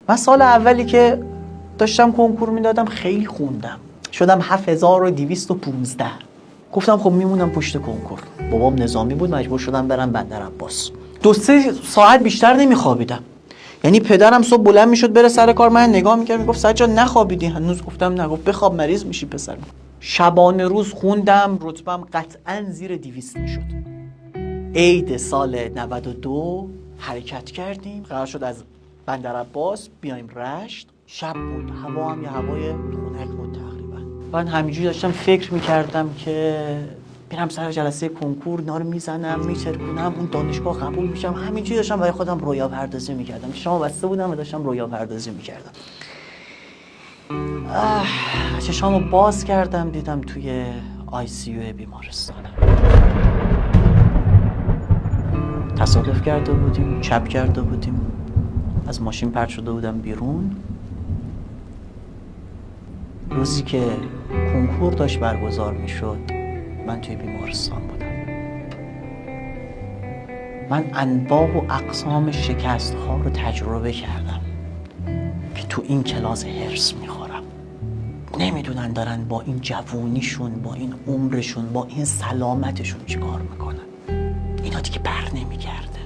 من سال اولی که داشتم کنکور میدادم خیلی خوندم، شدم 7215. گفتم خب میمونم پشت کنکور. بابام نظامی بود، مجبور شدم برم بندرعباس. 2-3 ساعت بیشتر نمیخوابیدم. یعنی پدرم صبح بلند میشد بره سر کار، من نگاه میکرد میگفت سجاد نخوابیدی هنوز؟ گفتم نه. گفت بخواب مریض میشی پسر. شبانه روز خوندم، رتبم قطعا زیر 200 میشد. عید سال 92 حرکت کردیم، قرار شد از بندرعباس بیایم رشت. شب بود، هوا هم یه هوای خنک بود تقریبا. من همینجوری داشتم فکر میکردم که برم سر جلسه کنکور، اینا رو میزنم میچرخونم، اون دانشگاه قبول میشم. همینجوری داشتم برای خودم رویا پردازی میکردم. چشامو بسته بودم و داشتم رویا پردازی میکردم. چشامو باز کردم دیدم توی ICU بیمارستانم. تصادف کرده بودیم، چپ کرده بودیم، از ماشین پرت شده بودم بیرون. روزی که کنکور داشت برگزار میشد من توی بیمارستان بودم. من انواع و اقسام شکست ها رو تجربه کردم که تو این کلاس هرس میخورم. نمیدونن دارن با این جوونیشون، با این عمرشون، با این سلامتشون چی کار میکنن. اینا دیگه بر نمیگرده.